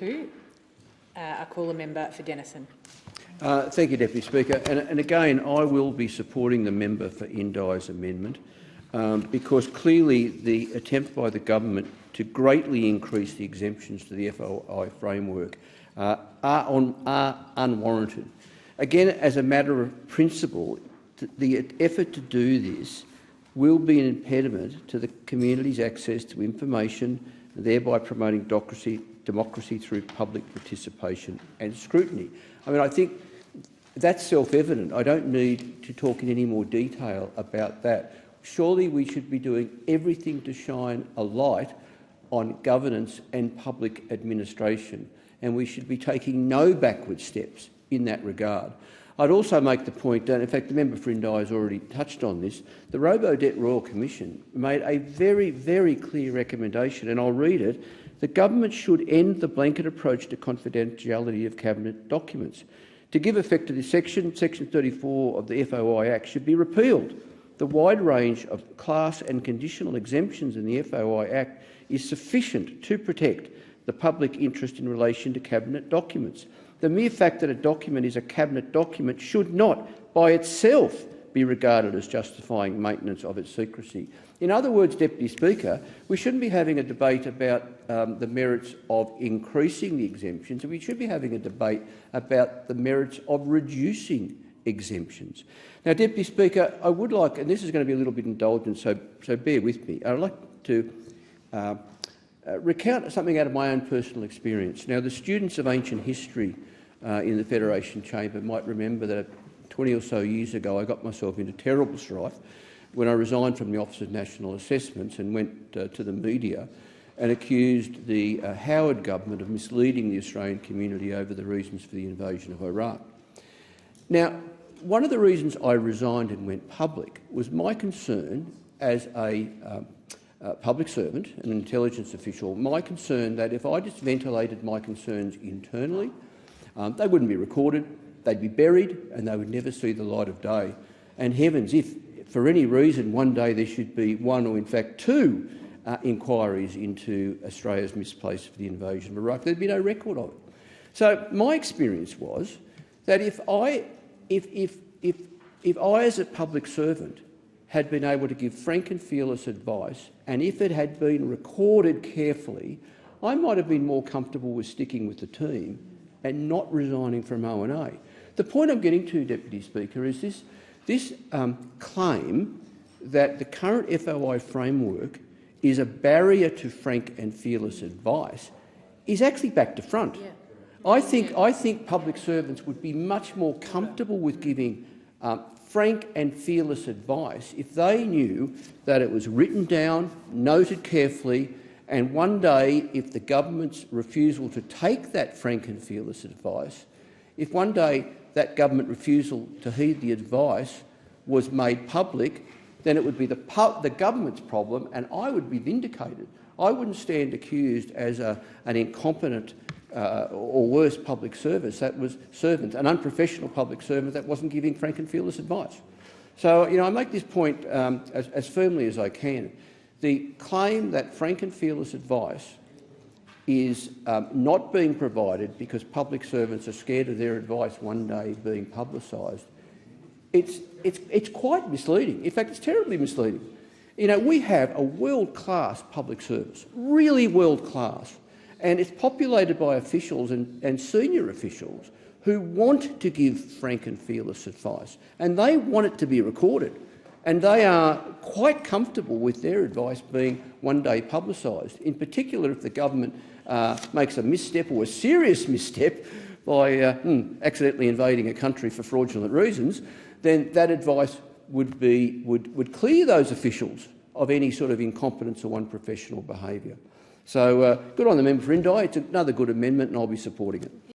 2. I call the member for Denison. Thank you, Deputy Speaker. And again, I will be supporting the member for Indi's amendment because clearly the attempt by the government to greatly increase the exemptions to the FOI framework are unwarranted. Again, as a matter of principle, the effort to do this will be an impediment to the community's access to information, thereby promoting democracy through public participation and scrutiny. I mean, I think that's self-evident. I don't need to talk in any more detail about that. Surely we should be doing everything to shine a light on governance and public administration, and we should be taking no backward steps in that regard. I'd also make the point that, in fact, the member for Indi has already touched on this, the Robo-Debt Royal Commission made a very, very clear recommendation, and I'll read it. The government should end the blanket approach to confidentiality of cabinet documents. To give effect to this section 34 of the FOI Act should be repealed. The wide range of class and conditional exemptions in the FOI Act is sufficient to protect the public interest in relation to cabinet documents. The mere fact that a document is a cabinet document should not, by itself, be regarded as justifying maintenance of its secrecy. In other words, Deputy Speaker, we shouldn't be having a debate about the merits of increasing the exemptions, and we should be having a debate about the merits of reducing exemptions. Now, Deputy Speaker, I would like, and this is going to be a little bit indulgent, so bear with me, I'd like to recount something out of my own personal experience. Now, the students of ancient history in the Federation Chamber might remember that 20 or so years ago I got myself into terrible strife when I resigned from the Office of National Assessments and went to the media and accused the Howard government of misleading the Australian community over the reasons for the invasion of Iraq. Now, one of the reasons I resigned and went public was my concern as a public servant, an intelligence official, my concern that if I just ventilated my concerns internally, they wouldn't be recorded, they'd be buried and they would never see the light of day. And heavens, if for any reason one day there should be one or in fact two inquiries into Australia's misplaced for the invasion of Iraq, there'd be no record of it. So my experience was that if I as a public servant had been able to give frank and fearless advice, and if it had been recorded carefully, I might have been more comfortable with sticking with the team and not resigning from O&A. The point I'm getting to, Deputy Speaker, is this claim that the current FOI framework is a barrier to frank and fearless advice is actually back to front. Yeah. I think public servants would be much more comfortable with giving frank and fearless advice if they knew that it was written down, noted carefully, and one day, if the government's refusal to take that frank and fearless advice, if one day that government refusal to heed the advice was made public, then it would be the government's problem and I would be vindicated. I wouldn't stand accused as an incompetent or worse public service that was an unprofessional public servant that wasn't giving frank and fearless advice. So, I make this point as firmly as I can. The claim that frank and fearless advice is not being provided because public servants are scared of their advice one day being publicised, it's quite misleading. In fact, it's terribly misleading. We have a world-class public service, really world-class, and it's populated by officials and senior officials who want to give frank and fearless advice, and they want it to be recorded. And they are quite comfortable with their advice being one day publicised, in particular if the government makes a misstep or a serious misstep by accidentally invading a country for fraudulent reasons, then that advice would clear those officials of any sort of incompetence or unprofessional behaviour. So good on the member for Indi. It's another good amendment and I'll be supporting it.